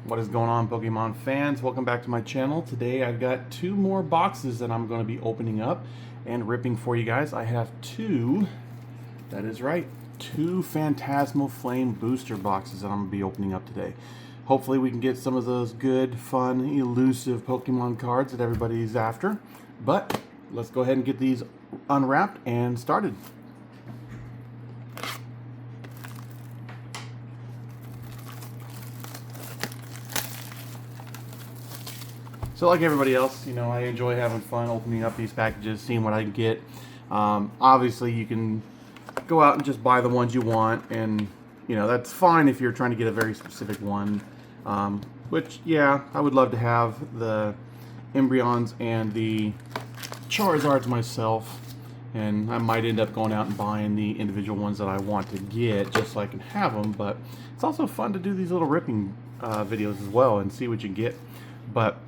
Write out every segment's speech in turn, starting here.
What is going on, Pokemon fans? Welcome back to my channel. Today I've got two more boxes that I'm going to be opening up and ripping for you guys. I have two, that is right, two Phantasmal Flame Booster boxes that I'm going to be opening up today. Hopefully we can get some of those good, fun, elusive Pokemon cards that everybody's after. But let's go ahead and get these unwrapped and started. So like everybody else, I enjoy having fun opening up these packages, seeing what I can get. Obviously, you can go out and just buy the ones you want, and that's fine if you're trying to get a very specific one. Which, yeah, I would love to have the Embryons and the Charizards myself, and I might end up going out and buying the individual ones that I want to get just so I can have them. But it's also fun to do these little ripping videos as well and see what you get. But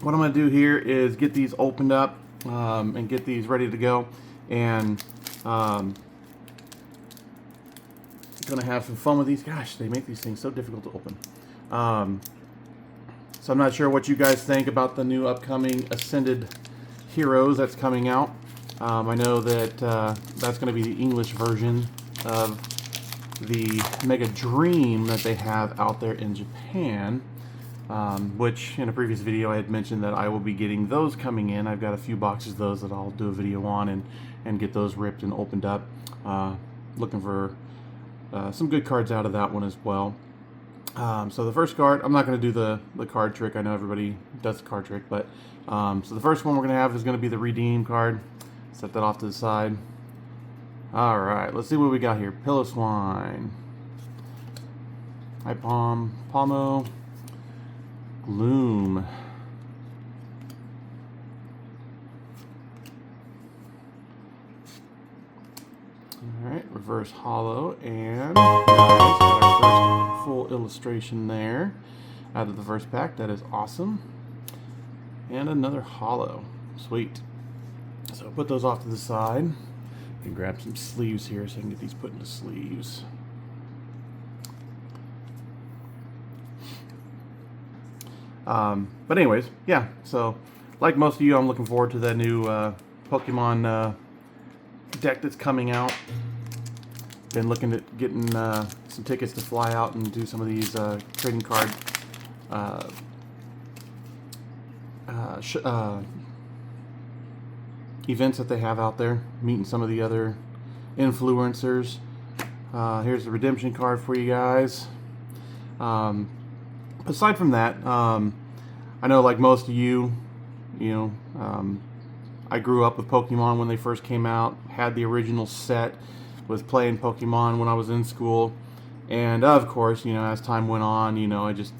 what I'm going to do here is get these opened up and get these ready to go, and going to have some fun with these. Gosh, they make these things so difficult to open. So I'm not sure what you guys think about the new upcoming Ascended Heroes that's coming out. I know that that's going to be the English version of the Mega Dream that they have out there in Japan. Which in a previous video I had mentioned that I will be getting those coming in. I've got a few boxes of those that I'll do a video on and get those ripped and opened up. Looking for some good cards out of that one as well. So the first card, I'm not going to do the card trick. I know everybody does the card trick, but so the first one we're going to have is going to be the Redeem card. Set that off to the side. Alright, let's see what we got here. Piloswine, Palmo, Gloom, alright, reverse holo, and nice, got our first full illustration there out of the first pack. That is awesome. And another holo. Sweet. So put those off to the side and grab some sleeves here so I can get these put into sleeves. But anyways, yeah, so like most of you, I'm looking forward to that new Pokemon deck that's coming out. Been looking at getting some tickets to fly out and do some of these trading card events that they have out there, meeting some of the other influencers. Here's the redemption card for you guys. Aside from that, I know like most of you, I grew up with Pokemon when they first came out, had the original set, was playing Pokemon when I was in school, and of course, as time went on, I just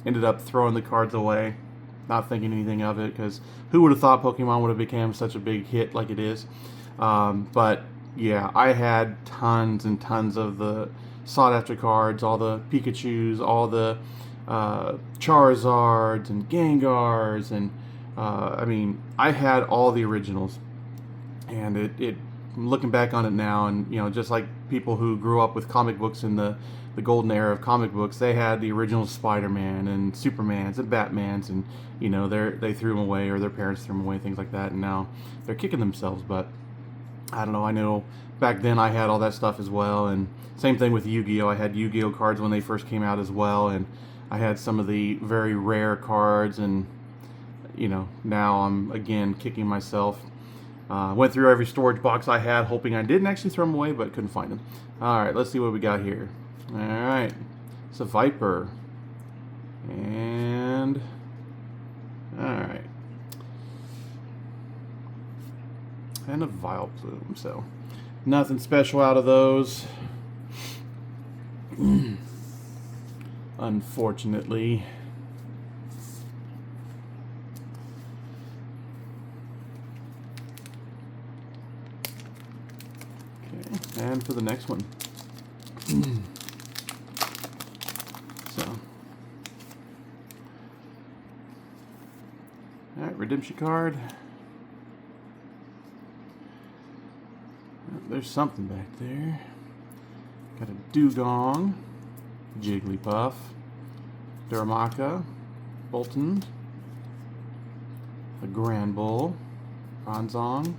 ended up throwing the cards away, not thinking anything of it, because who would have thought Pokemon would have become such a big hit like it is. But yeah, I had tons and tons of the sought after cards, all the Pikachus, all the Charizards and Gengars, and I mean, I had all the originals, and it looking back on it now, and just like people who grew up with comic books in the golden era of comic books, they had the original Spider-Man and Supermans and Batmans, and they threw them away, or their parents threw them away, things like that, and now they're kicking themselves. But I don't know, I know back then I had all that stuff as well, and same thing with Yu-Gi-Oh! I had Yu-Gi-Oh! Cards when they first came out as well, and I had some of the very rare cards, and now I'm again kicking myself. Went through every storage box I had, hoping I didn't actually throw them away, but couldn't find them. Alright, let's see what we got here. Alright, it's a Viper. And alright. And a Vileplume, so nothing special out of those. Unfortunately. Okay, and for the next one. So, alright, redemption card. There's something back there. Got a Dugong, Jigglypuff, Duramaka, Bolton, the Grand Bull, Bronzong,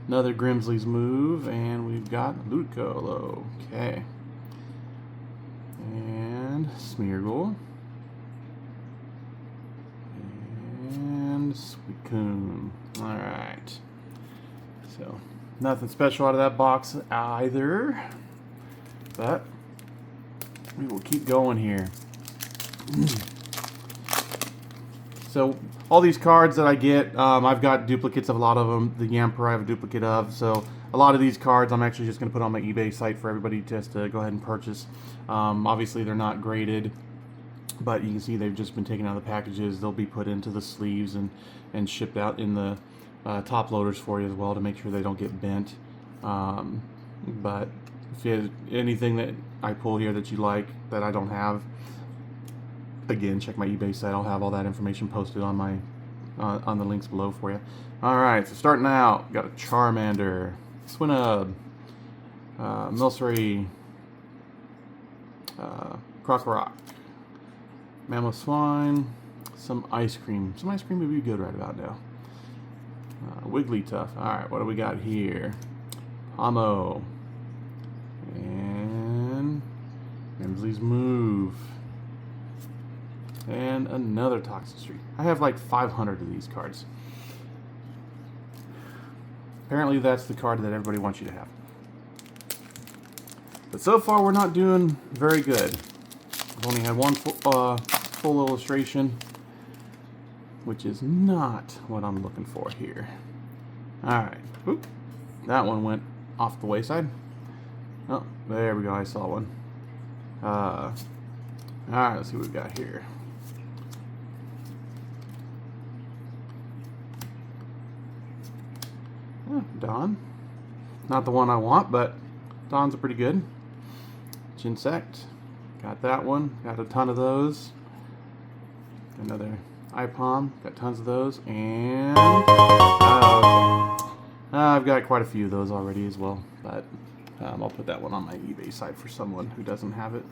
another Grimsley's Move, and we've got Ludicolo. Okay. And Smeargle. And Suicune. Alright. So, nothing special out of that box either. But we will keep going here. So, all these cards that I get, I've got duplicates of a lot of them. The Yamper I have a duplicate of. So, a lot of these cards I'm actually just going to put on my eBay site for everybody just to go ahead and purchase. Obviously, they're not graded, but you can see they've just been taken out of the packages. They'll be put into the sleeves and shipped out in the top loaders for you as well to make sure they don't get bent. But if you have anything that I pull here that you like that I don't have, again, check my eBay site. I'll have all that information posted on my on the links below for you. Alright, so starting out, got a Charmander, Swinub, Milcery, Crocorock, Mamoswine, some ice cream. Some ice cream would be good right about now. Wigglytuff. Alright, what do we got here? Homo. And Grimsley's Move. And another Toxic Streak. I have like 500 of these cards. Apparently that's the card that everybody wants you to have. But so far we're not doing very good. I've only had one full illustration, which is not what I'm looking for here. Alright. That one went off the wayside. Oh, there we go. I saw one. Alright, let's see what we've got here. Dawn. Not the one I want, but Dawn's are pretty good. Chinsect. Got that one. Got a ton of those. Another Ipom. Got tons of those. And I've got quite a few of those already as well. But I'll put that one on my eBay site for someone who doesn't have it.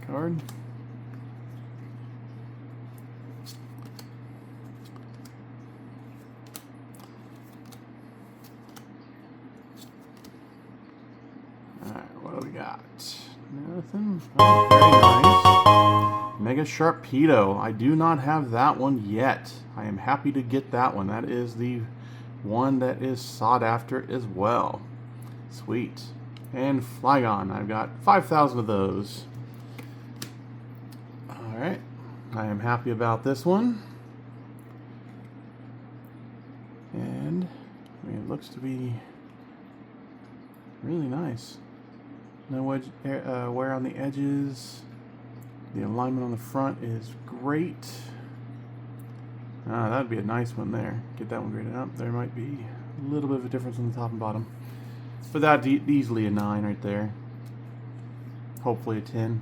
Card. Alright, what do we got? Nothing. Oh, very nice. Mega Sharpedo. I do not have that one yet. I am happy to get that one. That is the one that is sought after as well. Sweet. And Flygon. I've got 5,000 of those. Alright, I am happy about this one. And I mean, it looks to be really nice. No wear on the edges. The alignment on the front is great. That would be a nice one there. Get that one graded up. There might be a little bit of a difference on the top and bottom. But that's easily a 9 right there. Hopefully a 10.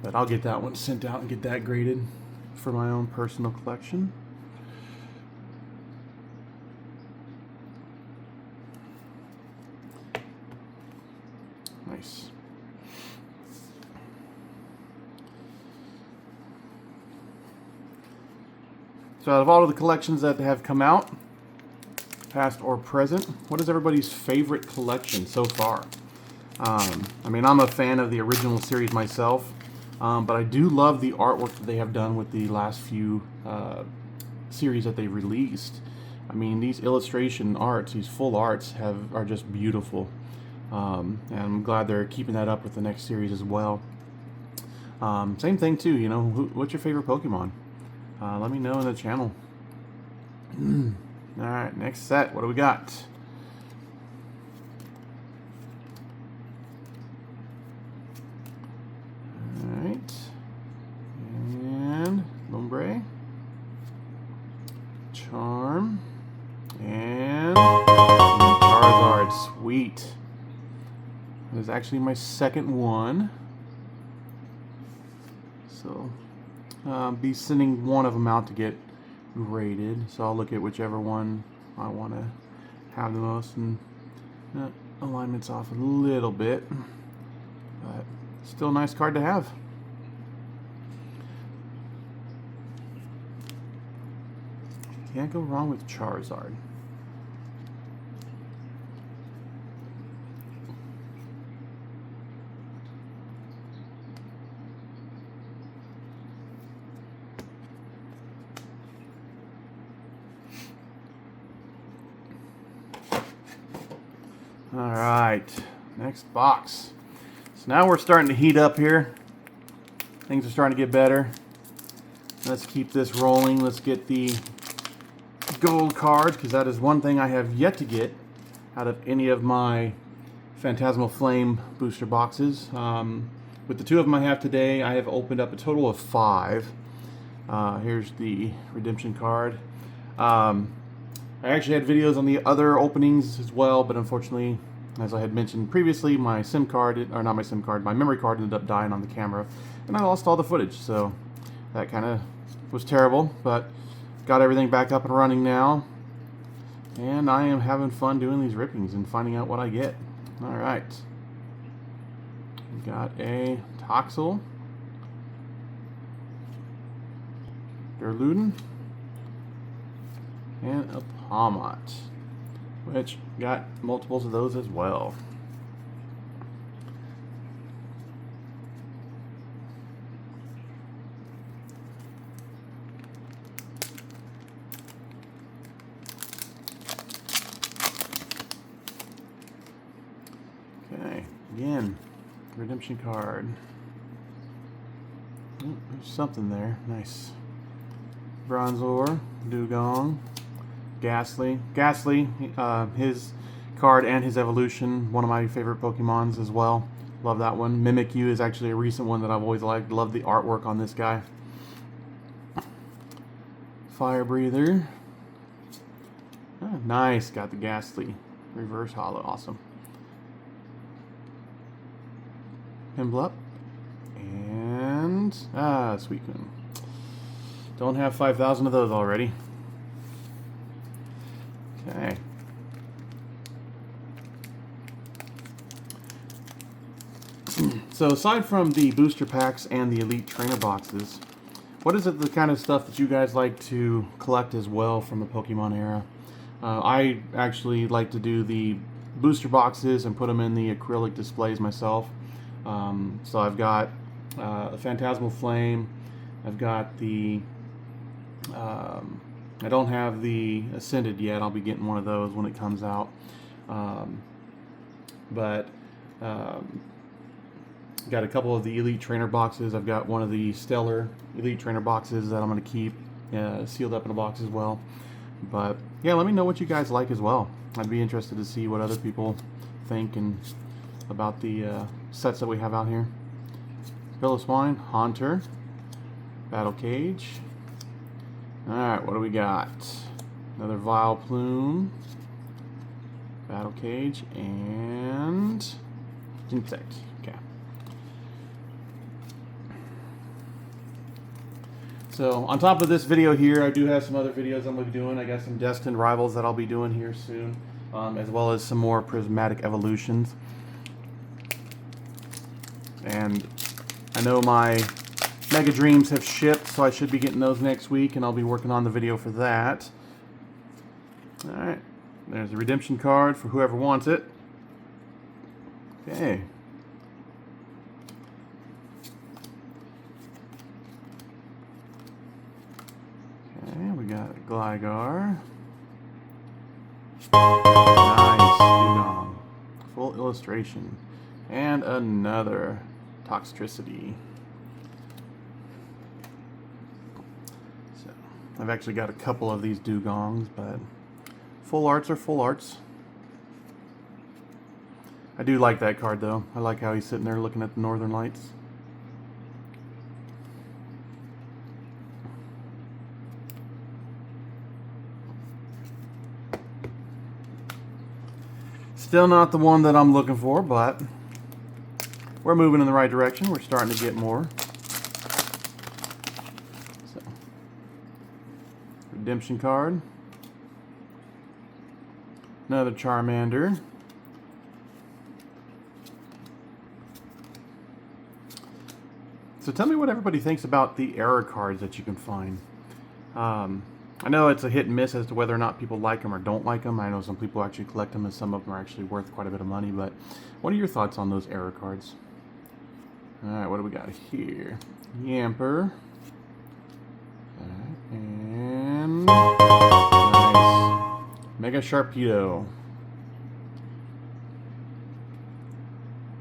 But I'll get that one sent out and get that graded for my own personal collection. Nice. So out of all of the collections that have come out, past or present, what is everybody's favorite collection so far? I mean, I'm a fan of the original series myself. But I do love the artwork that they have done with the last few series that they released. I mean, these illustration arts, these full arts, are just beautiful. And I'm glad they're keeping that up with the next series as well. Same thing too, you know, what's your favorite Pokemon? Let me know in the channel. Alright, next set, what do we got? And Lombre, Charm, and Charizard. Sweet. That is actually my second one. So be sending one of them out to get graded. So I'll look at whichever one I want to have the most, and alignment's off a little bit, but still a nice card to have. Can't go wrong with Charizard. All right, next box. So now we're starting to heat up here. Things are starting to get better. Let's keep this rolling. Let's get the gold cards, because that is one thing I have yet to get out of any of my Phantasmal Flame booster boxes. With the two of them I have today, I have opened up a total of 5. Here's the redemption card. I actually had videos on the other openings as well, but unfortunately, as I had mentioned previously, my SIM card, or not my SIM card, my memory card ended up dying on the camera, and I lost all the footage, so that kind of was terrible, but got everything back up and running now, and I am having fun doing these rippings and finding out what I get. Alright. We got a Toxel, Durludin, and a Palmot, which got multiples of those as well. Okay, again, redemption card. Oh, there's something there. Nice. Bronzor, Dugong, Ghastly. Ghastly, his card and his evolution, one of my favorite Pokemons as well. Love that one. Mimikyu is actually a recent one that I've always liked. Love the artwork on this guy. Fire Breather. Oh, nice. Got the Ghastly. Reverse Hollow. Awesome. Pimblep. And Suicune. Don't have 5,000 of those already. Okay. So aside from the booster packs and the elite trainer boxes, what is it the kind of stuff that you guys like to collect as well from the Pokemon era? I actually like to do the booster boxes and put them in the acrylic displays myself. So I've got a Phantasmal Flame. I've got the I don't have the Ascended yet. I'll be getting one of those when it comes out. Got a couple of the Elite Trainer boxes. I've got one of the Stellar Elite Trainer boxes that I'm going to keep sealed up in a box as well. But yeah, let me know what you guys like as well. I'd be interested to see what other people think and about the sets that we have out here. Piloswine, Haunter, Battle Cage. Alright, what do we got? Another Vileplume, Battle Cage, and Insect. Okay. So, on top of this video here, I do have some other videos I'm going to be doing. I got some Destined Rivals that I'll be doing here soon, as well as some more Prismatic Evolutions. And I know my Mega Dreams have shipped, so I should be getting those next week, and I'll be working on the video for that. Alright, there's a redemption card for whoever wants it. Okay. Okay, we got a Gligar. Nice, Dugong. Full illustration. And another Toxtricity. So, I've actually got a couple of these Dugongs, but full arts are full arts. I do like that card though. I like how he's sitting there looking at the northern lights. Still not the one that I'm looking for, but we're moving in the right direction. We're starting to get more. redemption card. Another Charmander. So tell me what everybody thinks about the error cards that you can find. I know it's a hit and miss as to whether or not people like them or don't like them. I know some people actually collect them and some of them are actually worth quite a bit of money, but what are your thoughts on those error cards? Alright, what do we got here? Yamper. And nice. Mega Sharpedo.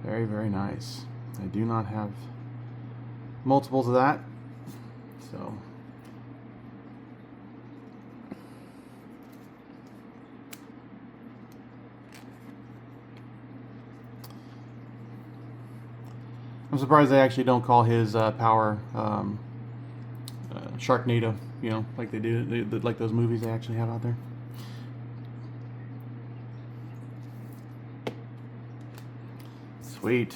Very, very nice. I do not have multiples of that, so I'm surprised they actually don't call his power Sharknado, you know, like they do, like those movies they actually have out there. Sweet.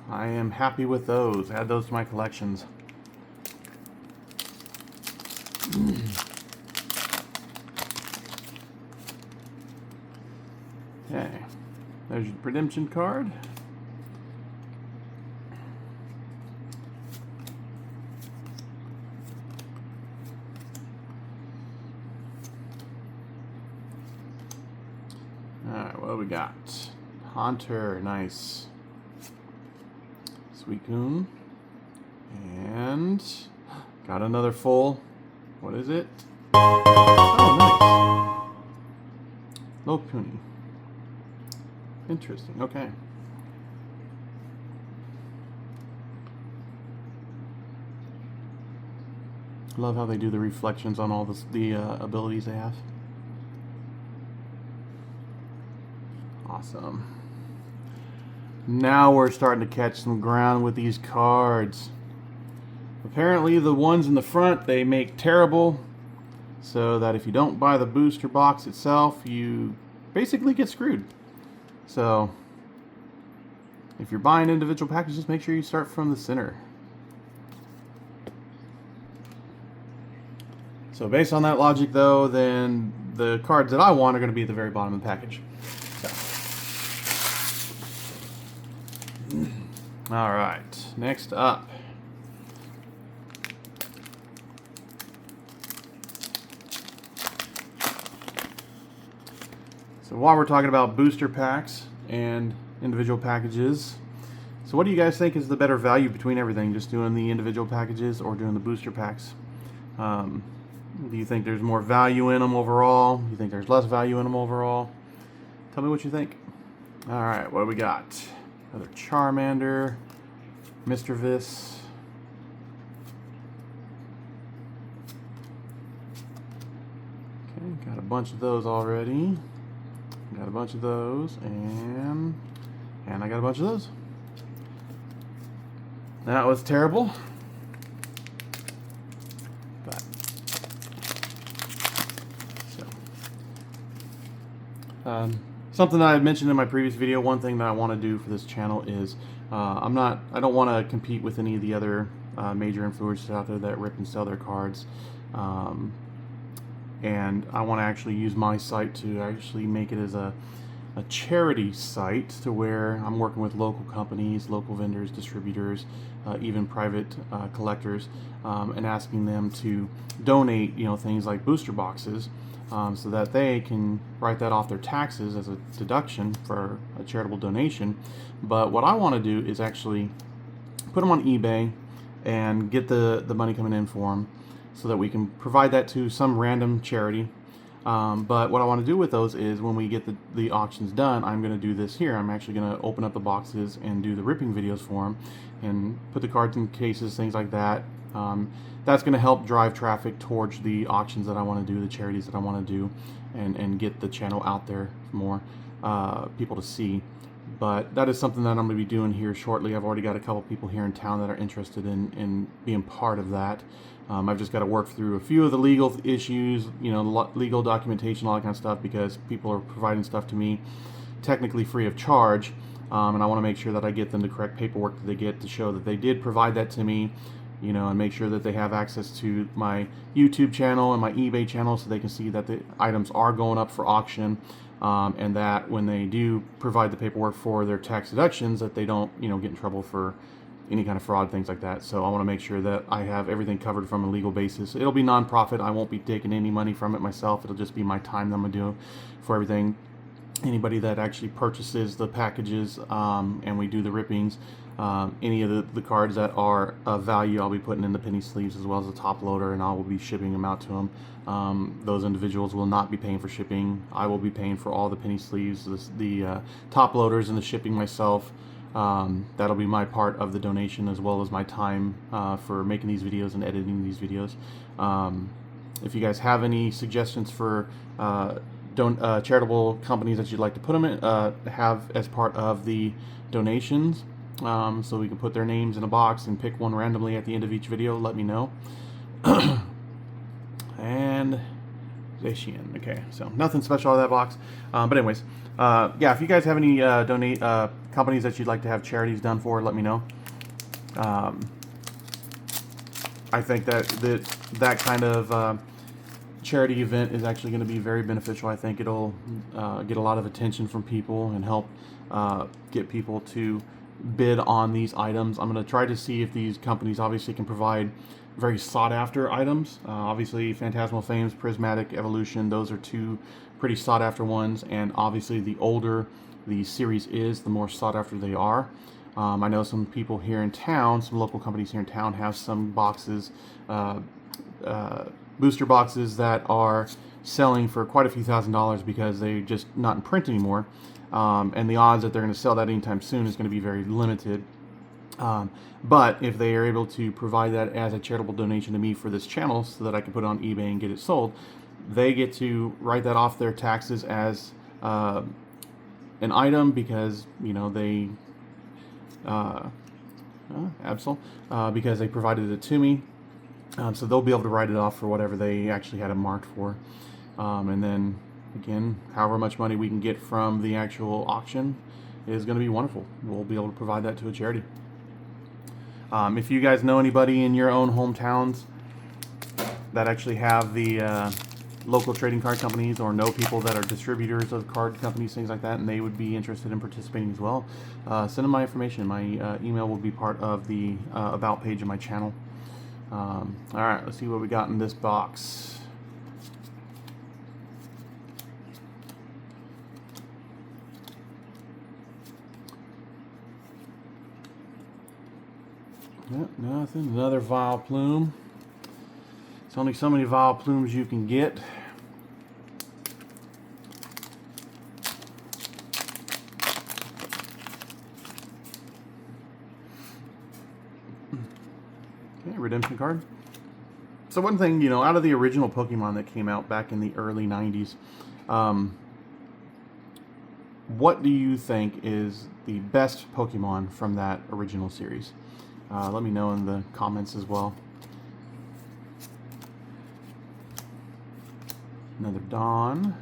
I am happy with those. Add those to my collections. Okay. There's your redemption card. Alright, what do we got? Haunter, nice. Suicune. And got another full. What is it? Oh, nice. Lopunny. Interesting. Okay. Love how they do the reflections on all the abilities they have. Awesome. Now we're starting to catch some ground with these cards. Apparently the ones in the front, they make terrible, so that if you don't buy the booster box itself, you basically get screwed. So if you're buying individual packages, make sure you start from the center. So based on that logic though, then the cards that I want are going to be at the very bottom of the package. Alright, next up. So while we're talking about booster packs and individual packages, so what do you guys think is the better value between everything? Just doing the individual packages or doing the booster packs? Do you think there's more value in them overall? Do you think there's less value in them overall? Tell me what you think. Alright, what do we got? Another Charmander, Mr. Vis. Okay, got a bunch of those already. Got a bunch of those, and I got a bunch of those. That was terrible. But so something that I had mentioned in my previous video, one thing that I want to do for this channel is I don't want to compete with any of the other major influencers out there that rip and sell their cards. And I want to actually use my site to actually make it as a charity site, to where I'm working with local companies, local vendors, distributors, even private collectors, and asking them to donate, you know, things like booster boxes, so that they can write that off their taxes as a deduction for a charitable donation. But what I want to do is actually put them on eBay and get the money coming in for them, so that we can provide that to some random charity. But what I want to do with those is, when we get the auctions done, I'm going to do this here. I'm actually going to open up the boxes and do the ripping videos for them, and put the cards in cases, things like that. That's going to help drive traffic towards the auctions that I want to do, the charities that I want to do, and get the channel out there for more people to see. But that is something that I'm going to be doing here shortly. I've already got a couple people here in town that are interested in being part of that. I've just got to work through a few of the legal issues, you know, legal documentation, all that kind of stuff, because people are providing stuff to me technically free of charge, and I want to make sure that I get them the correct paperwork that they get to show that they did provide that to me you know, and make sure that they have access to my YouTube channel and my eBay channel so they can see that the items are going up for auction, and that when they do provide the paperwork for their tax deductions, that they don't, you know, get in trouble for any kind of fraud, things like that. So I want to make sure that I have everything covered from a legal basis. It'll be non-profit. I won't be taking any money from it myself. It'll just be my time that I'm going to do for everything. Anybody that actually purchases the packages, and we do the rippings, any of the cards that are of value, I'll be putting in the penny sleeves as well as the top loader, and I will be shipping them out to them. Those individuals will not be paying for shipping. I will be paying for all the penny sleeves, the top loaders, and the shipping myself. That'll be my part of the donation, as well as my time for making these videos and editing these videos. If you guys have any suggestions for charitable companies that you'd like to put them in, have as part of the donations, so we can put their names in a box and pick one randomly at the end of each video, let me know. And Zacian. Okay, so nothing special out of that box. But anyways, yeah, if you guys have any companies that you'd like to have charities done for, let me know. I think that kind of charity event is actually going to be very beneficial. I think it'll get a lot of attention from people and help get people to bid on these items. I'm going to try to see if these companies obviously can provide very sought after items. Obviously Phantasmal Flames, Prismatic, Evolution, those are two pretty sought after ones, and obviously the older the series is, the more sought after they are. I know some people here in town, some local companies here in town have some boxes, booster boxes that are selling for quite a few $1,000s because they're just not in print anymore. And the odds that they're going to sell that anytime soon is going to be very limited. But if they are able to provide that as a charitable donation to me for this channel so that I can put it on eBay and get it sold, they get to write that off their taxes as an item because, you know, they because they provided it to me. So they'll be able to write it off for whatever they actually had it marked for. And then again, however much money we can get from the actual auction is going to be wonderful. We'll be able to provide that to a charity. If you guys know anybody in your own hometowns that actually have the local trading card companies, or know people that are distributors of card companies, things like that, and they would be interested in participating as well, send them my information. My email will be part of the about page of my channel. Alright, let's see what we got in this box. Yep, nothing. Another Vile Plume. It's only so many Vile Plumes you can get. Okay, redemption card. So one thing, you know, out of the original Pokemon that came out back in the early 90s, what do you think is the best Pokemon from that original series? Let me know in the comments as well. Another Dawn.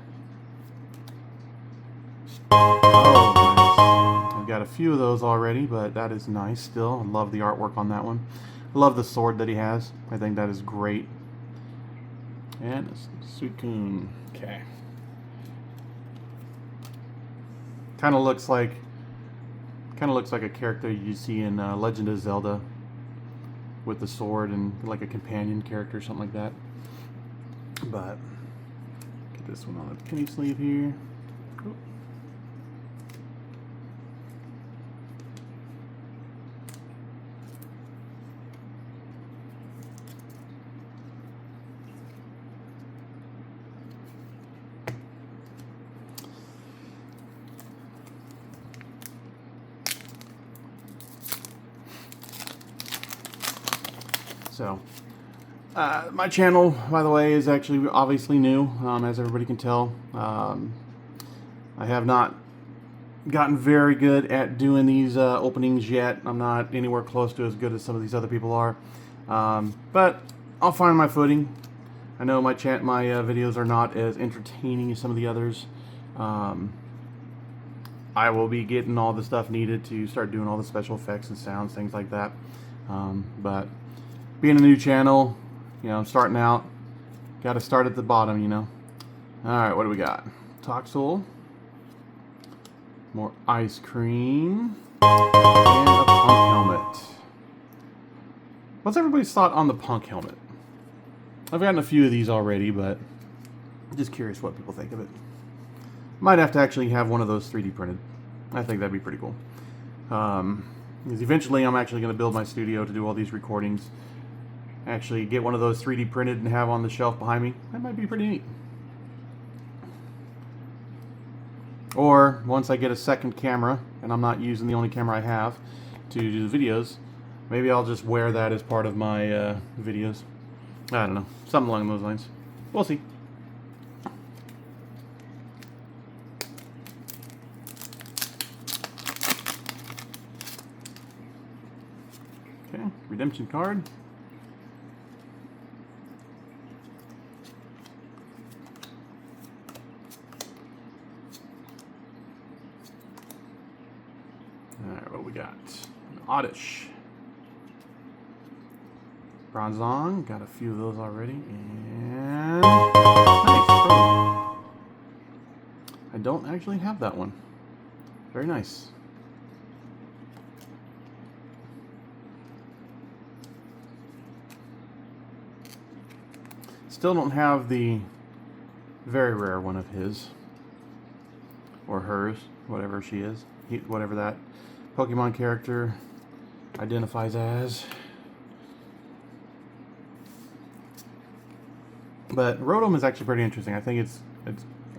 Oh, nice. I've got a few of those already, but that is nice still. I love the artwork on that one. I love the sword that he has. I think that is great. And Suicune. Okay. Kind of looks like a character you see in Legend of Zelda, with the sword and like a companion character or something like that. But get this one on the penny sleeve here. Cool. So, my channel, by the way, is actually obviously new, as everybody can tell. I have not gotten very good at doing these openings yet. I'm not anywhere close to as good as some of these other people are. But I'll find my footing. I know my videos are not as entertaining as some of the others. I will be getting all the stuff needed to start doing all the special effects and sounds, things like that. But being a new channel, you know, I'm starting out. Got to start at the bottom, you know. All right, what do we got? Toxel, more ice cream, and a punk helmet. What's everybody's thought on the punk helmet? I've gotten a few of these already, but I'm just curious what people think of it. Might have to actually have one of those 3D printed. I think that'd be pretty cool. Because eventually I'm actually going to build my studio to do all these recordings. Actually get one of those 3D printed and have on the shelf behind me. That might be pretty neat. Or once I get a second camera, and I'm not using the only camera I have to do the videos, maybe I'll just wear that as part of my videos. I don't know. Something along those lines. We'll see. Okay, redemption card. Alright, what we got? An Oddish. Bronzong, got a few of those already. And nice. I don't actually have that one. Very nice. Still don't have the very rare one of his. Or hers, whatever she is. Whatever that Pokemon character identifies as. But Rotom is actually pretty interesting. I think it's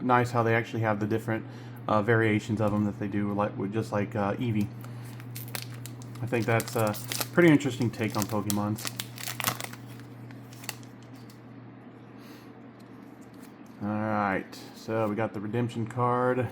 nice how they actually have the different variations of them that they do, just like Eevee. I think that's a pretty interesting take on Pokemon. Alright, so we got the redemption card.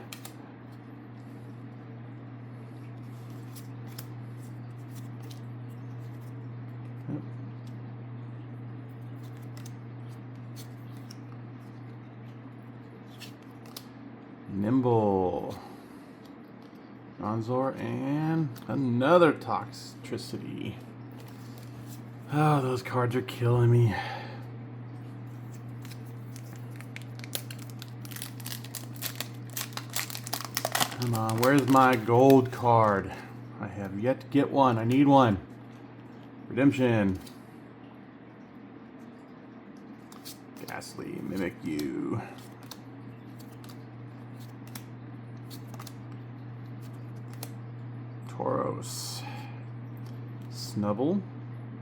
Nimble, Bronzor, and another Toxtricity. Oh, those cards are killing me. Come on, where's my gold card? I have yet to get one. I need one. Redemption. Ghastly, Mimikyu. Tauros, Snubble,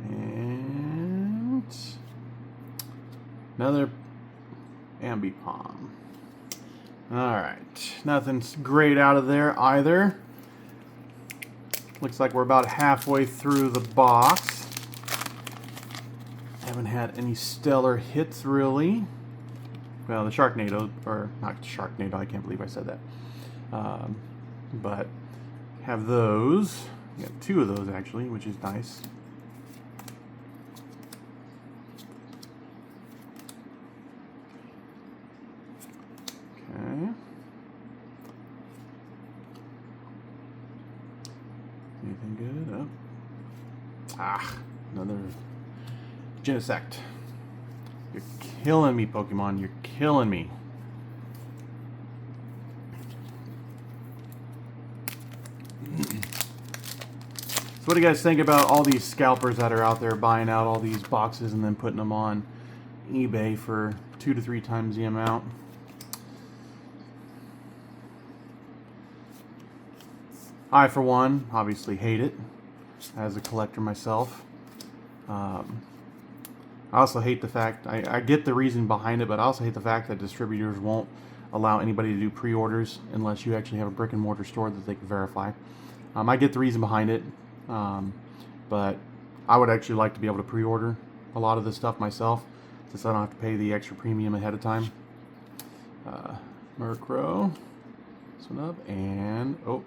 and another Ambipom. Alright, nothing's great out of there either. Looks like we're about halfway through the box. Haven't had any stellar hits really. Well, the Sharknado, or not Sharknado, I can't believe I said that. But have those. We got two of those actually, which is nice. Okay. Anything good? Oh. Ah, another Genesect. You're killing me, Pokemon. You're killing me. So what do you guys think about all these scalpers that are out there buying out all these boxes and then putting them on eBay for 2 to 3 times the amount? I, for one, obviously hate it as a collector myself. I also hate the fact, I get the reason behind it, but I also hate the fact that distributors won't allow anybody to do pre-orders unless you actually have a brick and mortar store that they can verify. I get the reason behind it. But I would actually like to be able to pre-order a lot of this stuff myself, since I don't have to pay the extra premium ahead of time. Murkrow, this one up, and oh,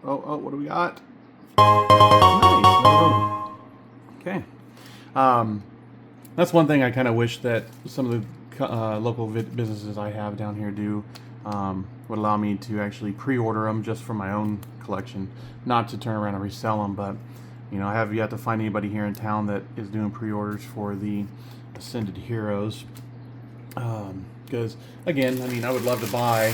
what do we got? Nice. Okay. That's one thing I kind of wish that some of the local businesses I have down here do, would allow me to actually pre-order them just for my own collection, not to turn around and resell them, but You know, I have yet to find anybody here in town that is doing pre-orders for the Ascended Heroes. Because, again, I mean, I would love to buy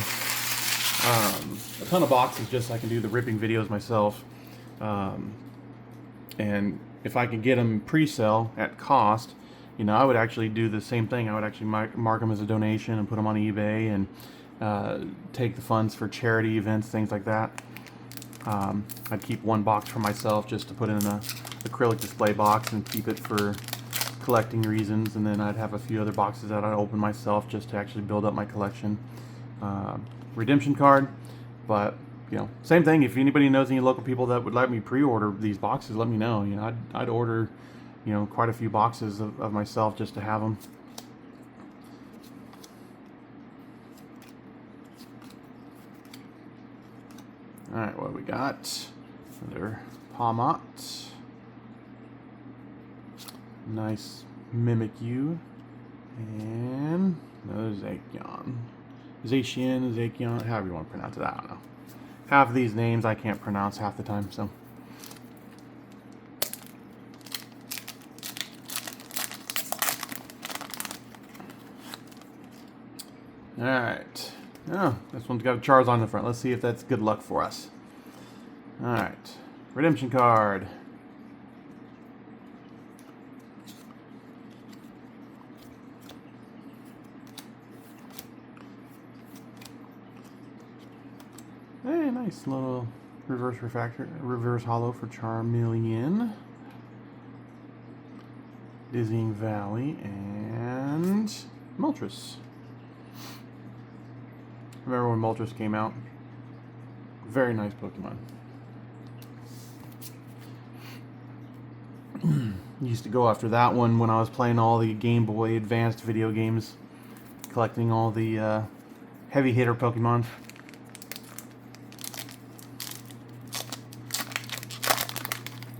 a ton of boxes just so I can do the ripping videos myself. And if I can get them pre-sale at cost, you know, I would actually do the same thing. I would actually mark them as a donation and put them on eBay and take the funds for charity events, things like that. I'd keep one box for myself just to put in an acrylic display box and keep it for collecting reasons, and then I'd have a few other boxes that I'd open myself just to actually build up my collection. Redemption card, but you know, same thing. If anybody knows any local people that would let me pre-order these boxes, let me know. You know, I'd order, you know, quite a few boxes of myself just to have them. All right, what do we got? Another Palmot. Nice Mimikyu. And another Zacian. Zacian, however you want to pronounce it, I don't know. Half of these names I can't pronounce half the time, so. Alright. Oh, this one's got a Charizard on the front. Let's see if that's good luck for us. Alright. Redemption card. Hey, nice little reverse refractor, reverse hollow for Charmeleon, Dizzying Valley, and Moltres. Remember when Moltres came out? Very nice Pokemon. Used to go after that one when I was playing all the Game Boy Advanced video games, collecting all the heavy hitter Pokemon.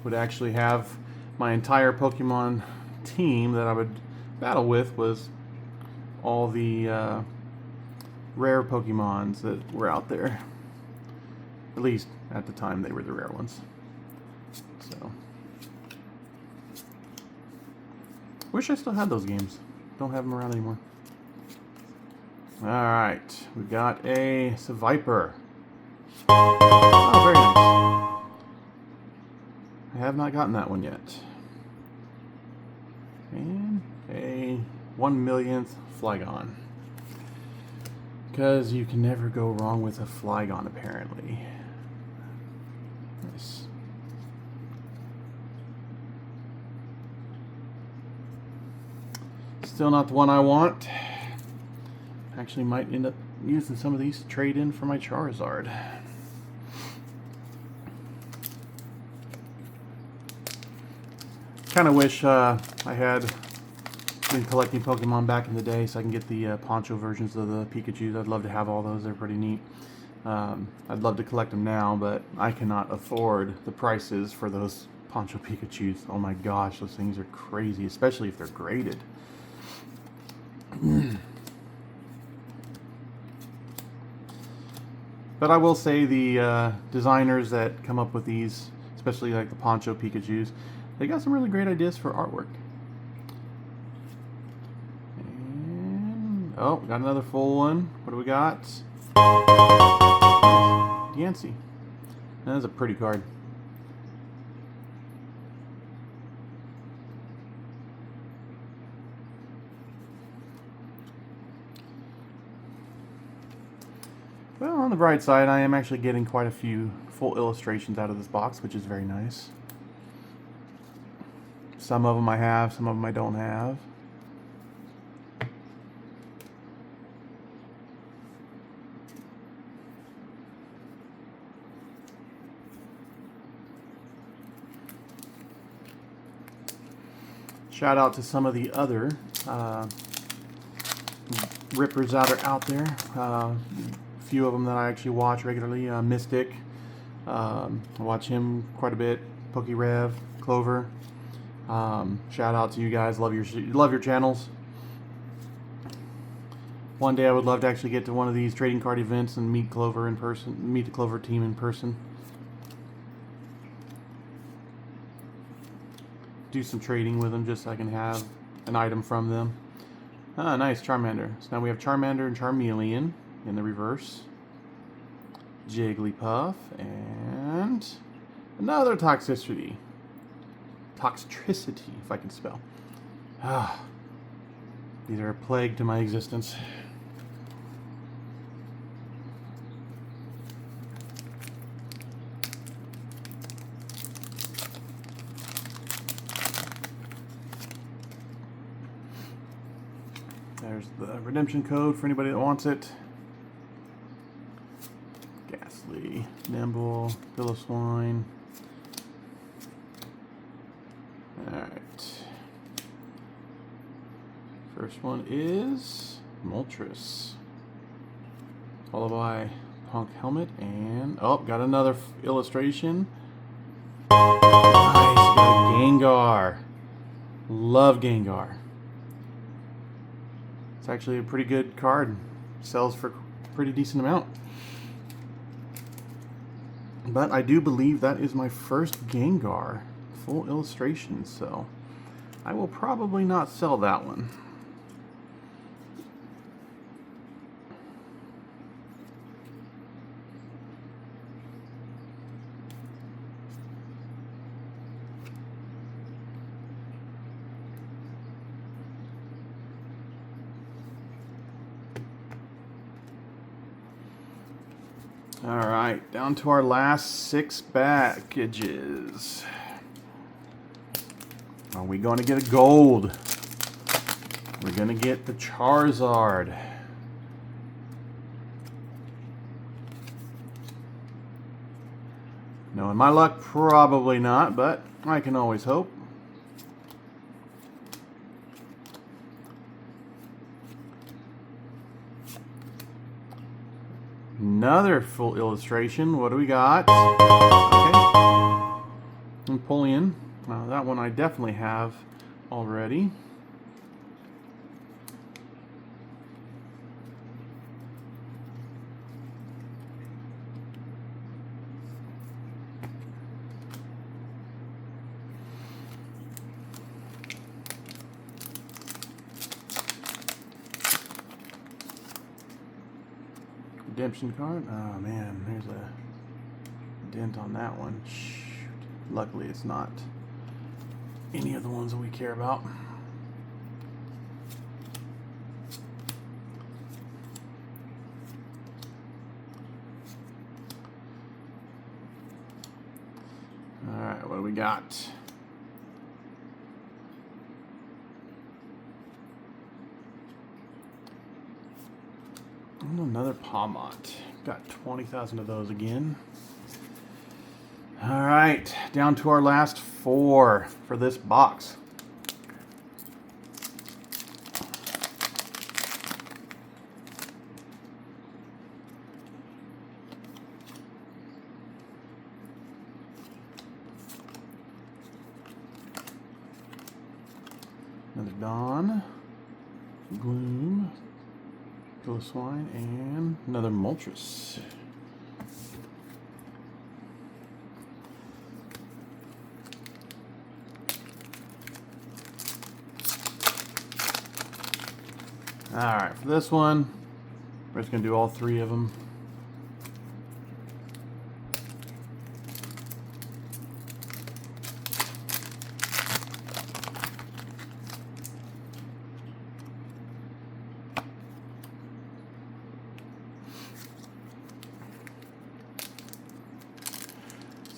Would actually have my entire Pokemon team that I would battle with was all the rare Pokemons that were out there. At least at the time they were the rare ones. So wish I still had those games. Don't have them around anymore. Alright, we got a Seviper. Oh, very nice. I have not gotten that one yet. And a 1/1,000,000th Flygon. Because you can never go wrong with a Flygon, apparently. Nice. Still not the one I want. Actually might end up using some of these to trade in for my Charizard. Kind of wish I had been collecting Pokemon back in the day so I can get the poncho versions of the Pikachus. I'd love to have all those. They're pretty neat. I'd love to collect them now, but I cannot afford the prices for those poncho Pikachus. Oh my gosh, those things are crazy, especially if they're graded. But I will say the designers that come up with these, especially like the poncho Pikachus, they got some really great ideas for artwork. And, oh, got another full one. What do we got? Yancey. That is a pretty card. Well, on the bright side, I am actually getting quite a few full illustrations out of this box, which is very nice. Some of them I have, some of them I don't have. Shout out to some of the other rippers that are out there. A few of them that I actually watch regularly. Mystic, I watch him quite a bit. PokeRev, Clover. Shout out to you guys. Love your channels. One day I would love to actually get to one of these trading card events and meet Clover in person, meet the Clover team in person. do some trading with them just so I can have an item from them. Ah, nice, Charmander. So now we have Charmander and Charmeleon in the reverse. Jigglypuff and another Toxtricity. Toxtricity, if I can spell. Ah, these are a plague to my existence. There's the redemption code for anybody that wants it. Ghastly, Nimble, Piloswine. Alright. First one is Moltres. Followed by Punk Helmet and... oh, got another illustration. Nice, got a Gengar. Love Gengar. It's actually a pretty good card. Sells for a pretty decent amount. But I do believe that is my first Gengar full illustration, so I will probably not sell that one. Alright, down to our last 6 packages. Are we going to get a gold? We're going to get the Charizard. Knowing my luck, probably not, but I can always hope. Another full illustration. What do we got? Okay. Napoleon. That one I definitely have already. Redemption card. Oh man, there's a dent on that one. Shoot. Luckily it's not any of the ones that we care about. Alright, what do we got? Another Palmont. Got 20,000 of those again. Alright, down to our last 4 for this box. Another Dawn, Gloom, Piloswine, and another Moltres. Alright, for this one, we're just going to do all 3 of them.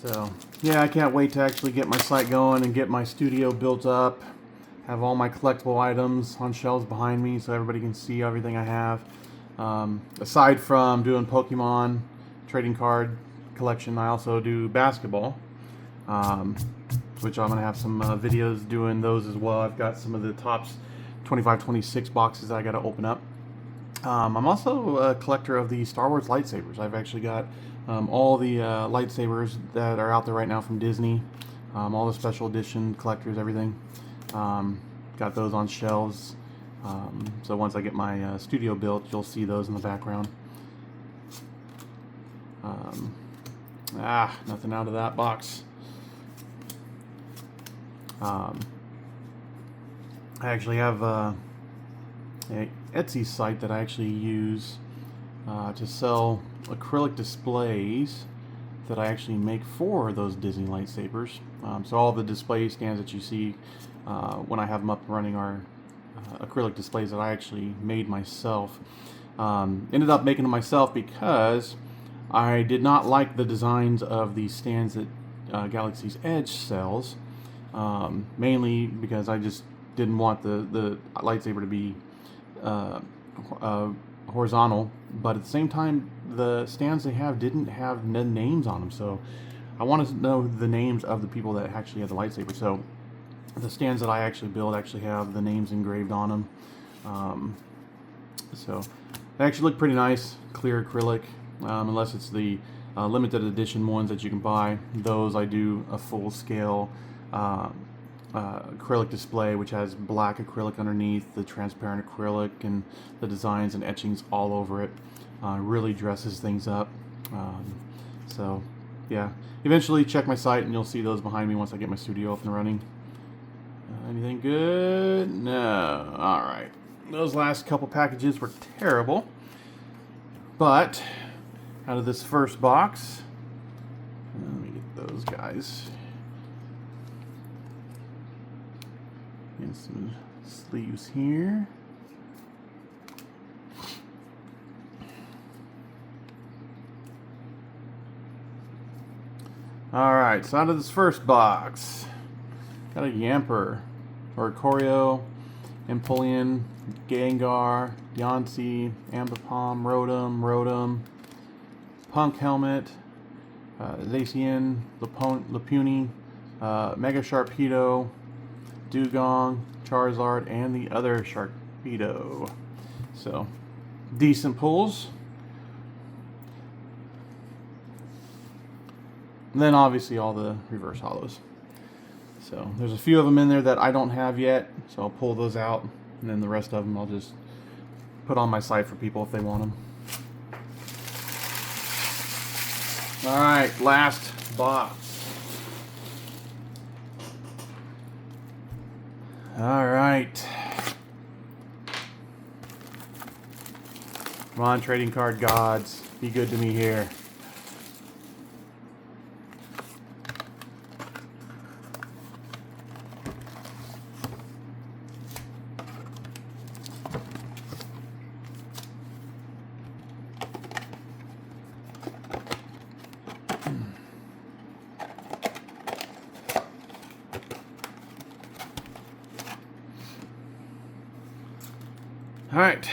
So, yeah, I can't wait to actually get my site going and get my studio built up. Have all my collectible items on shelves behind me so everybody can see everything I have. Aside from doing Pokemon trading card collection, I also do basketball, which I'm going to have some videos doing those as well. I've got some of the Topps 25-26 boxes that I got to open up. I'm also a collector of the Star Wars lightsabers. I've actually got all the lightsabers that are out there right now from Disney, all the special edition collectors, everything. Got those on shelves. So once I get my studio built, you'll see those in the background. Nothing out of that box. Um, I actually have a Etsy site that I actually use to sell acrylic displays that I actually make for those Disney lightsabers. So all the display stands that you see when I have them up and running are acrylic displays that I actually made myself. Ended up making them myself because I did not like the designs of the stands that Galaxy's Edge sells, mainly because I just didn't want the lightsaber to be horizontal, but at the same time the stands they have didn't have names on them, so I wanted to know the names of the people that actually had the lightsaber. So the stands that I actually build actually have the names engraved on them. So they actually look pretty nice, clear acrylic, unless it's the limited edition ones that you can buy. Those I do a full scale acrylic display, which has black acrylic underneath, the transparent acrylic, and the designs and etchings all over it. Really dresses things up. So yeah, eventually check my site and you'll see those behind me once I get my studio up and running. Anything good? No. Alright. Those last couple packages were terrible. But out of this first box, let me get those guys. And some sleeves here. Alright, so out of this first box, got a Yamper, or Choreo, Empoleon, Gengar, Yancy, Ambipom, Rotom, Punk Helmet, Zacian, Lapuny, Mega Sharpedo, Dugong, Charizard, and the other Sharpedo. So, decent pulls. And then obviously all the reverse hollows. So there's a few of them in there that I don't have yet, so I'll pull those out, and then the rest of them I'll just put on my site for people if they want them. Alright, last box. Alright. Come on, trading card gods. Be good to me here. All right.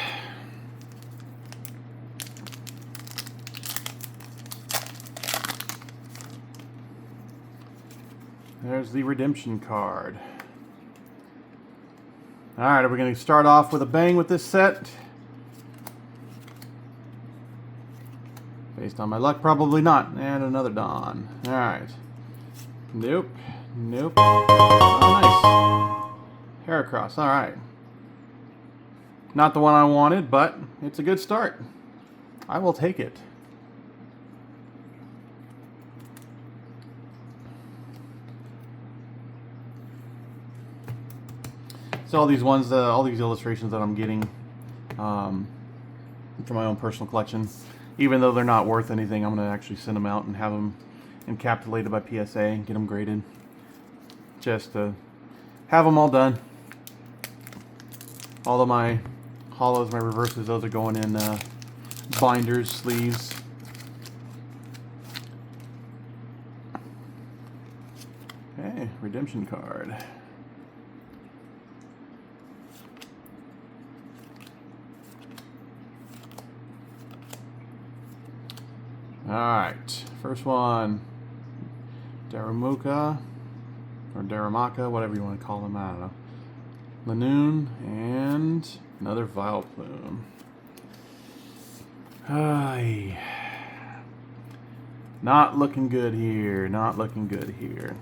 There's the redemption card. All right, are we going to start off with a bang with this set? Based on my luck, probably not. And another Dawn. All right. Nope. Nope. Oh, nice. Heracross. All right. Not the one I wanted, but it's a good start. I will take it. So all these ones, all these illustrations that I'm getting for my own personal collection, even though they're not worth anything, I'm going to actually send them out and have them encapsulated by PSA and get them graded. Just to have them all done. All of my hollows, my reverses, those are going in binders, sleeves. Okay, redemption card. Alright, first one, Darumaka, or Daramaka, whatever you want to call them, I don't know. Lanoon, and another Vileplume. Ay. Not looking good here, not looking good here.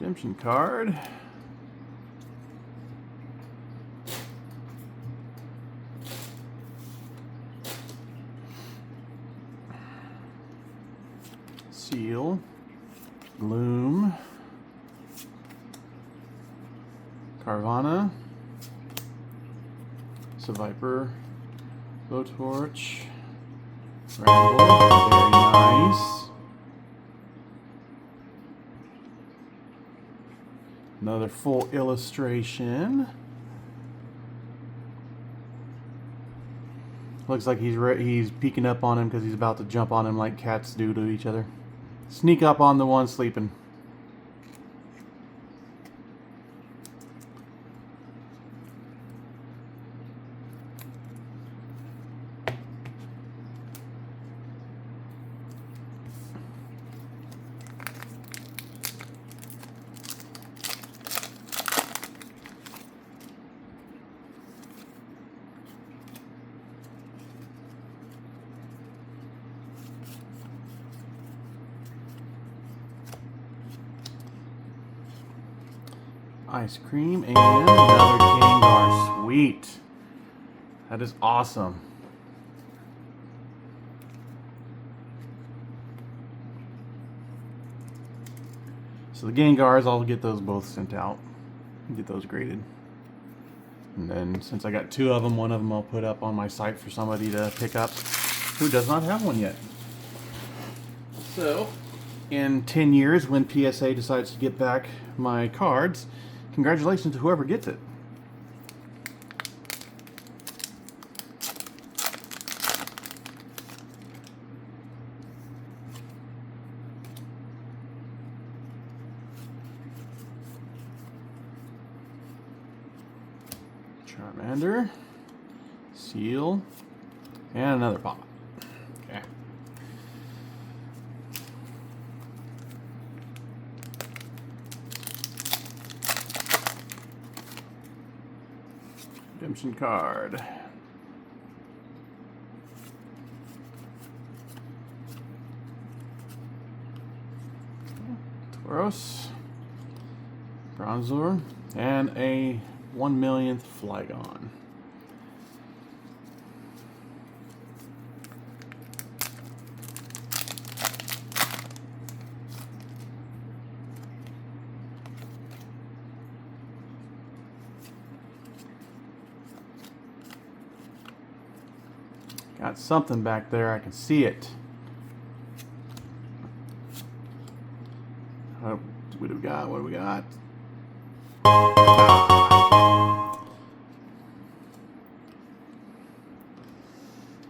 Redemption card. Seal, Gloom, Carvana, Viper, Blowtorch, Ramble, very nice. Another full illustration. Looks like he's peeking up on him because he's about to jump on him like cats do to each other. Sneak up on the one sleeping. Ice cream and another Gengar. Sweet. That is awesome. So the Gengars, I'll get those both sent out. Get those graded. And then since I got 2 of them, one of them I'll put up on my site for somebody to pick up who does not have one yet. So, in 10 years, when PSA decides to get back my cards, congratulations to whoever gets it. Charmander, Seal, and another pop. Okay. Redemption card. Tauros, Bronzor, and a 1/1,000,000th Flygon. Got something back there, I can see it. What do we got? What do we got?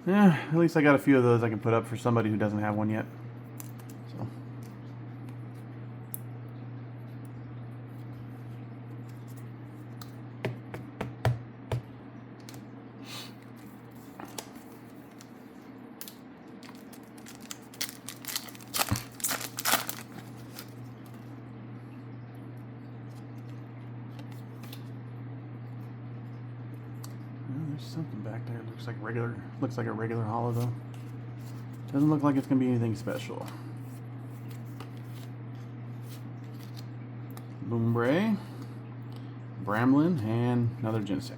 Yeah, at least I got a few of those I can put up for somebody who doesn't have one yet. So. There's something back there. Looks like a regular holo though. Doesn't look like it's gonna be anything special. Boombray, Bramlin, and another Ginseng.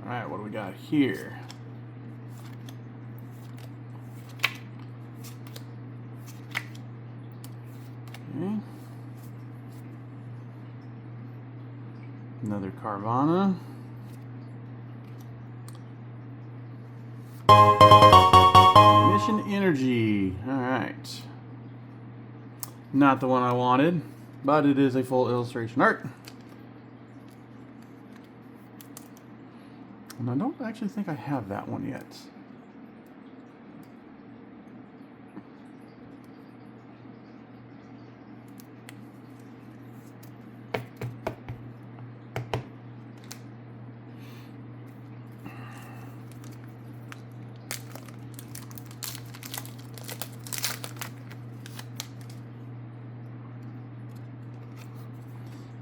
All right, what do we got here? Okay. Another Carvana. Mission Energy. Alright. Not the one I wanted, but it is a full illustration art. And I don't actually think I have that one yet.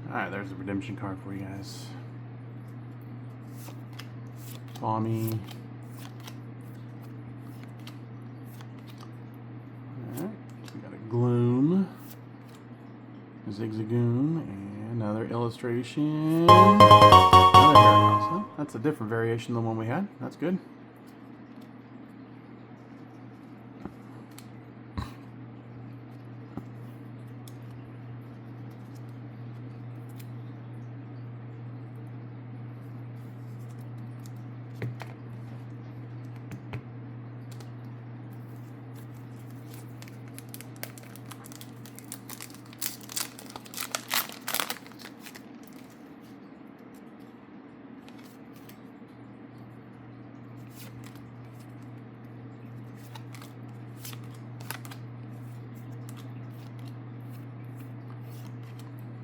Alright, there's a redemption card for you guys. Tommy. Alright, we got a Gloom. Zigzagoon, and another illustration. Another Heracross, huh? That's a different variation than the one we had. That's good.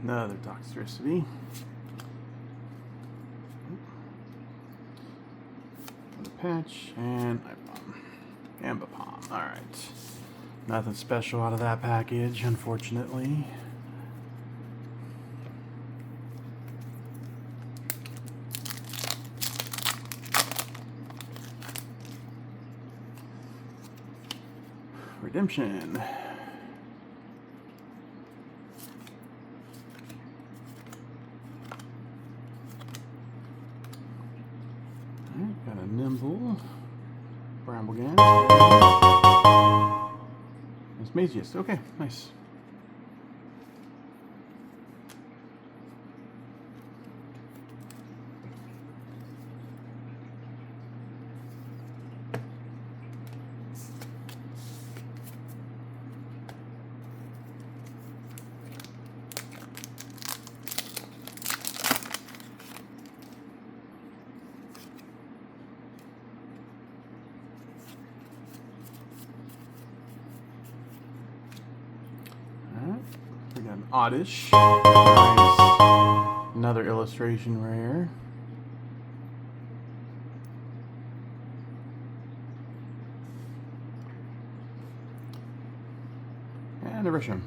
Another Toxtricity. Another Patch, and Ambipom. Alright. Nothing special out of that package, unfortunately. Redemption. Got a Nimble, Bramblegan, it's Magius. Okay, nice. We got an Oddish. Nice. Another illustration rare. And a Risham.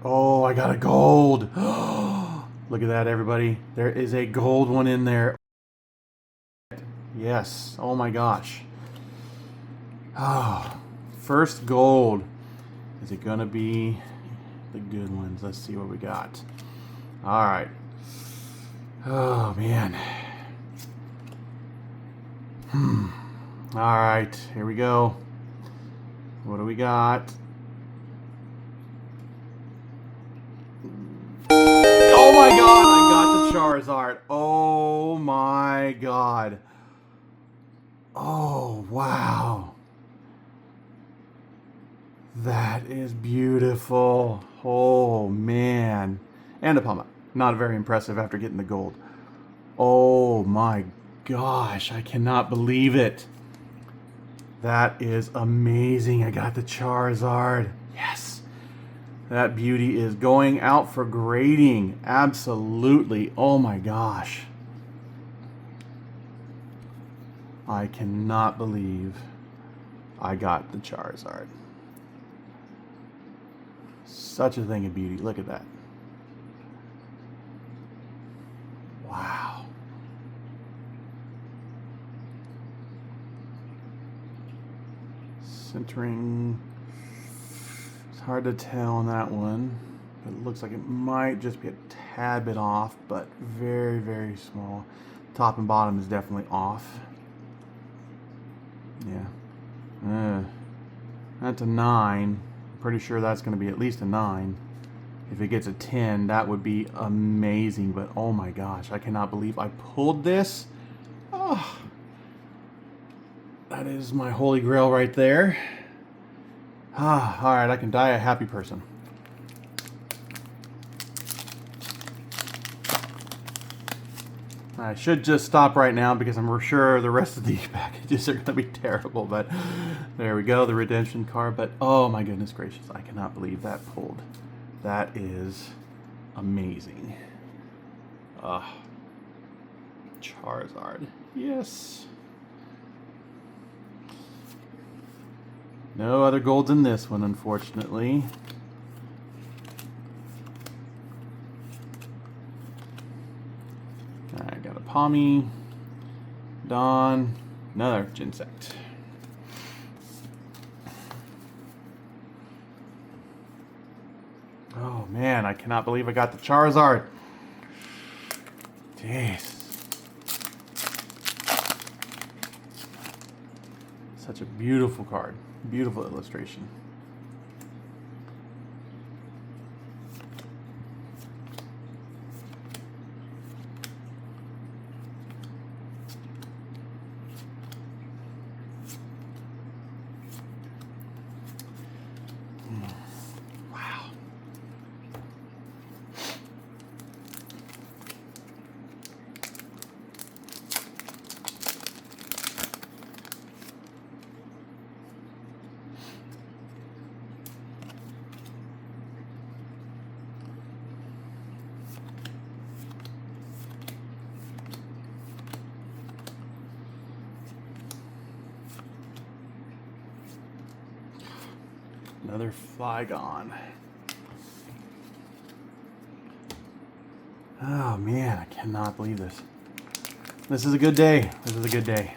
Oh, I got a gold. Look at that, everybody. There is a gold one in there. Yes. Oh my gosh. Oh, first gold. Is it gonna be the good ones? Let's see what we got. All right. Oh man. All right, here we go. What do we got? Oh my god, I got the Charizard. Oh my god. Oh, wow. That is beautiful. Oh man. And a Puma. Not very impressive after getting the gold. Oh my gosh, I cannot believe it. That is amazing. I got the Charizard. Yes. That beauty is going out for grading. Absolutely. Oh my gosh. I cannot believe I got the Charizard. Such a thing of beauty. Look at that. Wow. Centering. It's hard to tell on that one. It looks like it might just be a tad bit off, but very, very small. Top and bottom is definitely off. Yeah. That's a 9. Pretty sure that's going to be at least a 9. If it gets a 10, that would be amazing. But oh my gosh, I cannot believe I pulled this. Oh, that is my holy grail right there. Ah, all right, I can die a happy person. I should just stop right now because I'm sure the rest of these packages are going to be terrible. But there we go, the redemption card. But oh my goodness gracious, I cannot believe that pulled. That is amazing. Charizard. Yes. No other golds in this one, unfortunately. Alright, got a Palmy, Dawn, another Ginsect. Oh man, I cannot believe I got the Charizard. Jeez. Such a beautiful card. Beautiful illustration. Wow. Another Flygon. Oh man, I cannot believe this. This is a good day. This is a good day.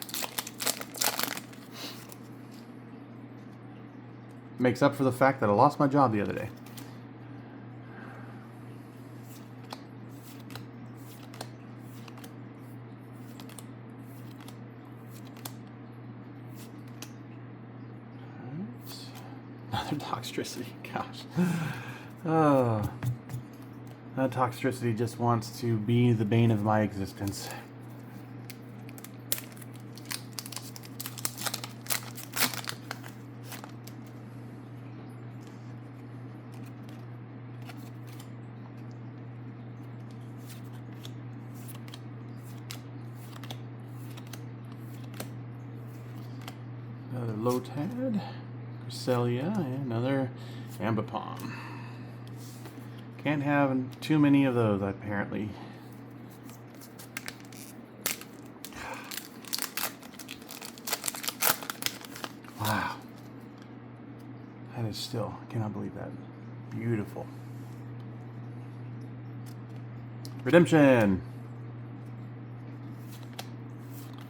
Makes up for the fact that I lost my job the other day. Another Toxtricity, gosh. Oh, that Toxtricity just wants to be the bane of my existence. Another Lotad. Cresselia, and another Ambipom. Can't have too many of those, apparently. Wow. That is still, I cannot believe that. Beautiful. Redemption!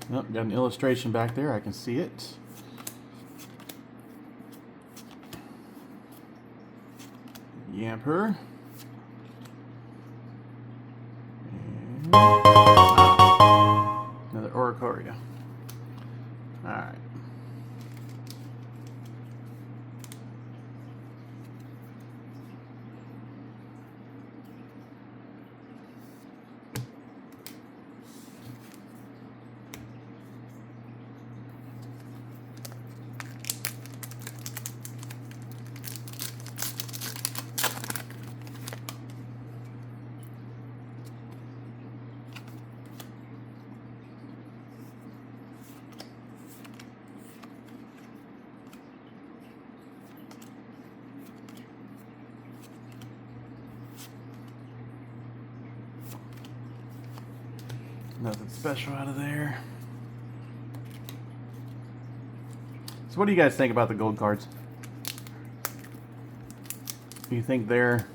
Nope, got an illustration back there, I can see it. Yamper. And another Oricorio. Alright. Nothing special out of there. So what do you guys think about the gold cards? Do you think they're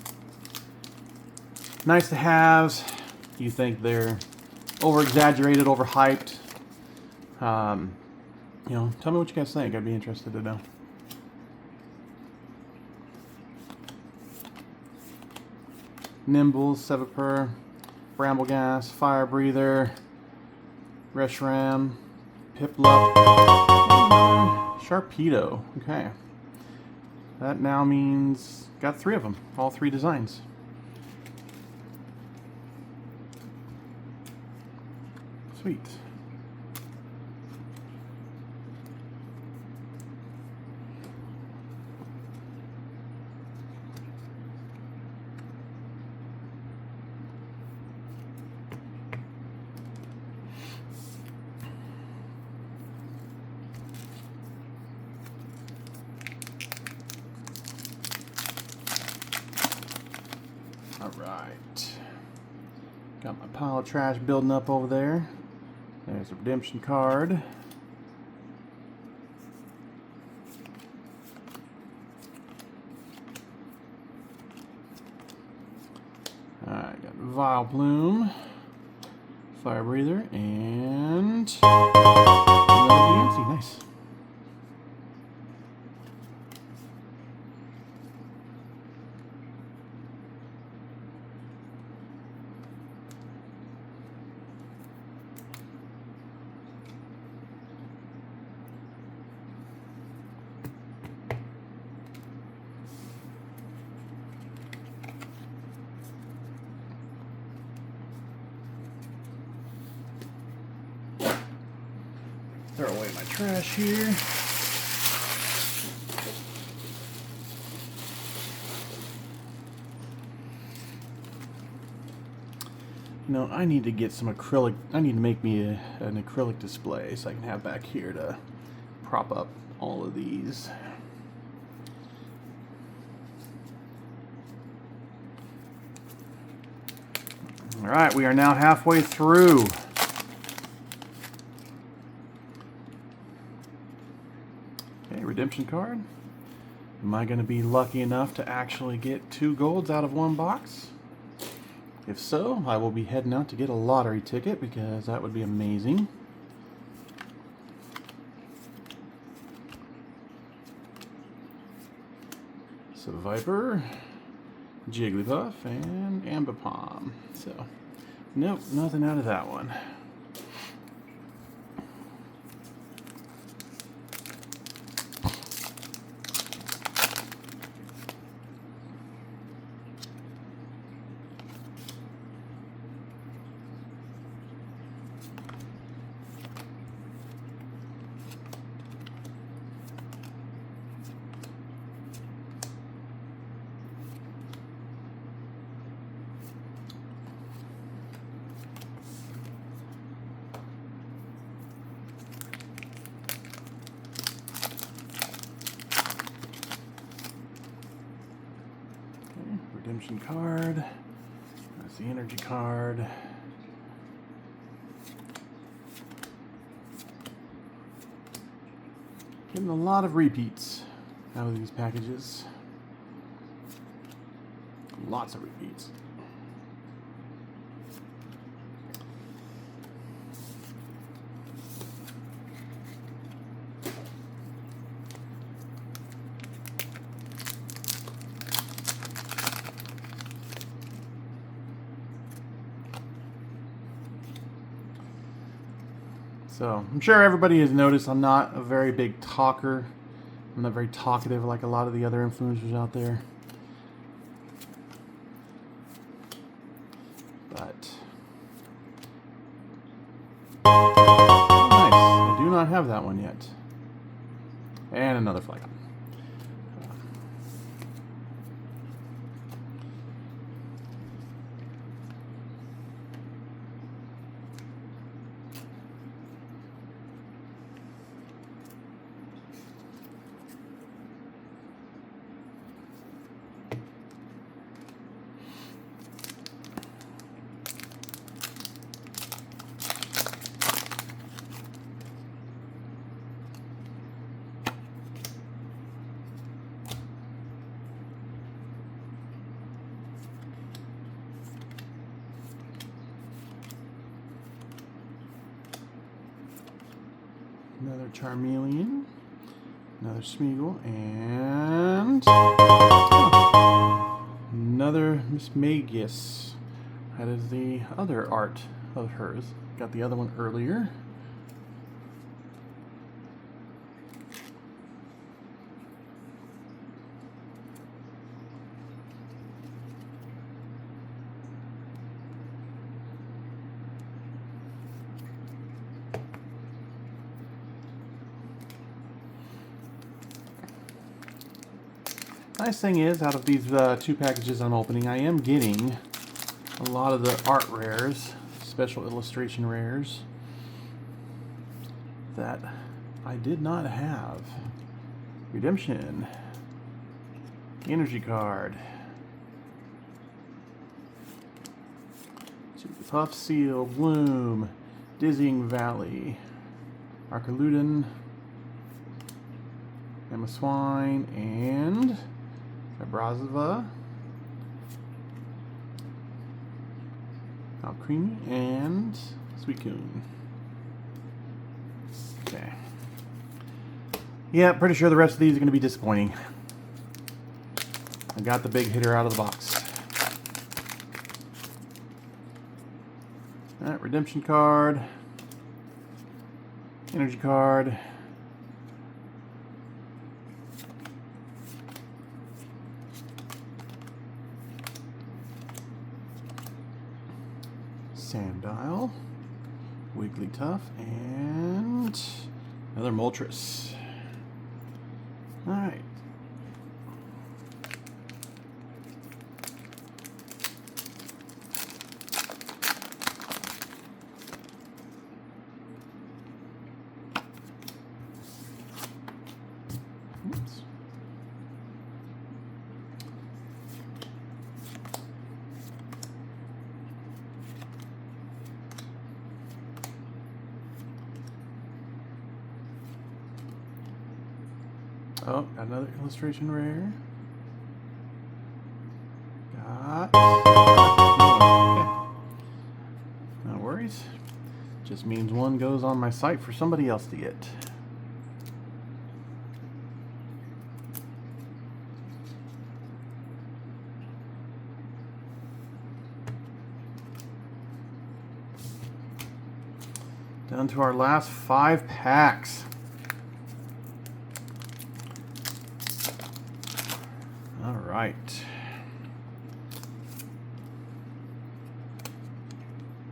nice to haves? Do you think they're over exaggerated, overhyped? You know, tell me what you guys think. I'd be interested to know. Nimble, Sevapur, Bramblegas, Fire Breather, Reshiram, Piplup, Sharpedo. Okay. That now means got 3 of them, all 3 designs. Sweet. Alright. Got my pile of trash building up over there. There's a redemption card. Alright, got Vile Plume, Fire Breather, and another Yancy. Nice. Throw away my trash here. You know, I need to get some acrylic. I need to make me an acrylic display so I can have back here to prop up all of these. All right, we are now halfway through. Okay, redemption card. Am I going to be lucky enough to actually get 2 golds out of 1 box? If so, I will be heading out to get a lottery ticket because that would be amazing. So Viper, Jigglypuff, and Ambipom. So, nope, nothing out of that one. Redemption card. That's the energy card. Getting a lot of repeats out of these packages. Lots of repeats. So, I'm sure everybody has noticed I'm not a very big talker. I'm not very talkative like a lot of the other influencers out there. But, oh, nice. I do not have that one yet. And another Flygon. Another Charmeleon, another Smeagol, and another Miss Magius. That is the other art of hers. Got the other one earlier. Nice thing is, out of these 2 packages I'm opening, I am getting a lot of the art rares, special illustration rares, that I did not have. Redemption, energy card, Puff Seal, Bloom, Dizzying Valley, Arcaludin, Emma Swine, and Abrazova, Alcremie, and Suicune. Okay. Yeah, pretty sure the rest of these are going to be disappointing. I got the big hitter out of the box. Alright, redemption card. Energy card. Sandile. Wigglytuff. And another Moltres. Alright. Oops. Oh, got another illustration rare. Got. Okay. No worries. Just means one goes on my site for somebody else to get. Down to our last 5 packs. All right.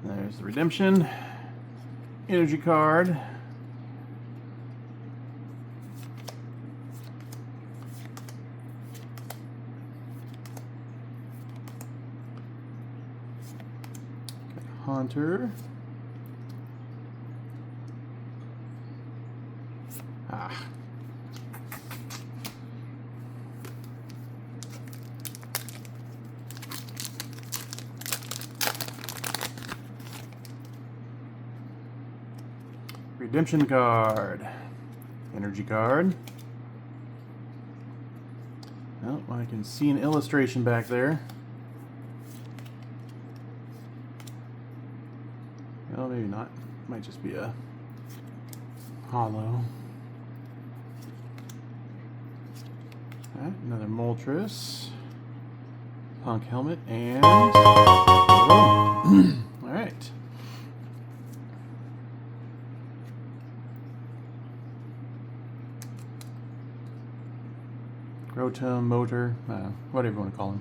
There's the redemption. Energy card. Haunter. Ah. Redemption card. Energy card. Oh, I can see an illustration back there. Oh, maybe not. Might just be a hollow. Alright, another Moltres. Punk helmet and alright. Rotom, motor, whatever you want to call him.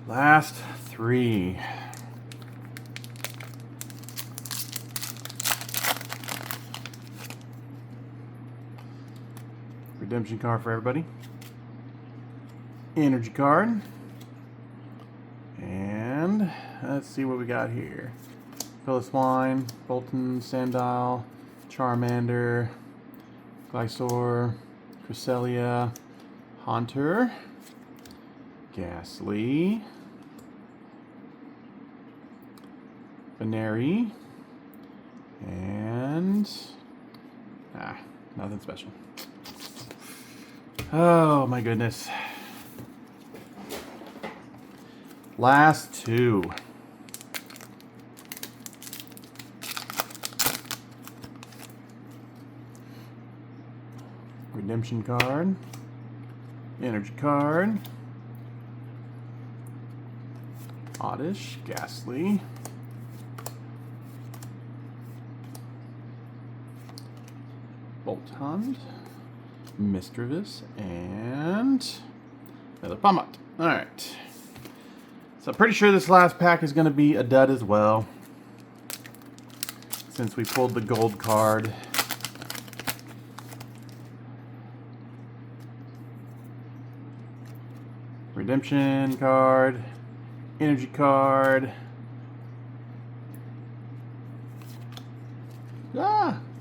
Last 3. Redemption card for everybody. Energy card. And let's see what we got here. Piloswine, Bolton, Sandile, Charmander, Glysaur, Cresselia, Haunter, Ghastly, Baneri, and nothing special. Oh my goodness. Last 2. Redemption card. Energy card. Oddish. Ghastly. Boltund. Misdreavus. And another Pomot. Alright. So I'm pretty sure this last pack is going to be a dud as well, since we pulled the gold card. Redemption card, energy card.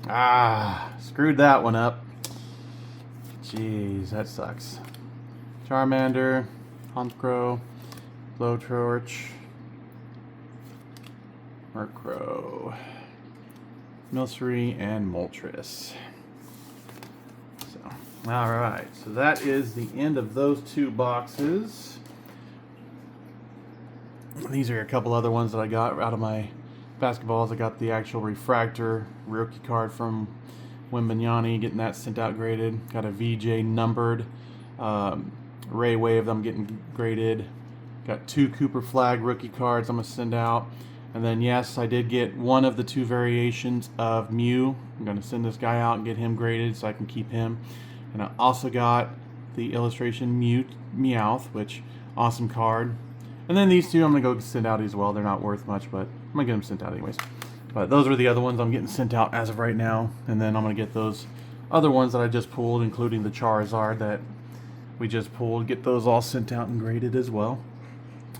Ah, screwed that one up. Jeez, that sucks. Charmander, Honchkrow, Blowtorch, Murkrow, Milcery, and Moltres. So, alright, so that is the end of those 2 boxes. These are a couple other ones that I got out of my basketballs. I got the actual refractor rookie card from Wembanyama, getting that sent out graded. Got a VJ numbered Ray Wave I'm getting graded. Got 2 Cooper Flag rookie cards I'm going to send out. And then yes, I did get one of the 2 variations of Mew. I'm going to send this guy out and get him graded so I can keep him. And I also got the illustration Meowth, which awesome card. And then these 2 I'm going to go send out as well. They're not worth much, but I'm going to get them sent out anyways. But those were the other ones I'm getting sent out as of right now. And then I'm going to get those other ones that I just pulled, including the Charizard that we just pulled, get those all sent out and graded as well.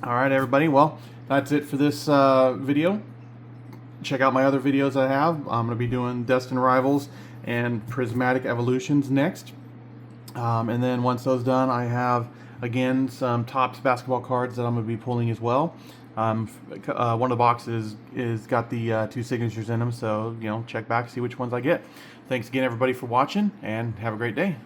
Alright everybody, well, that's it for this video. Check out my other videos I have. I'm going to be doing Destined Rivals and Prismatic Evolutions next. And then once those done, I have, again, some Topps basketball cards that I'm going to be pulling as well. One of the boxes is got the 2 signatures in them, so, you know, check back, see which ones I get. Thanks again everybody for watching, and have a great day.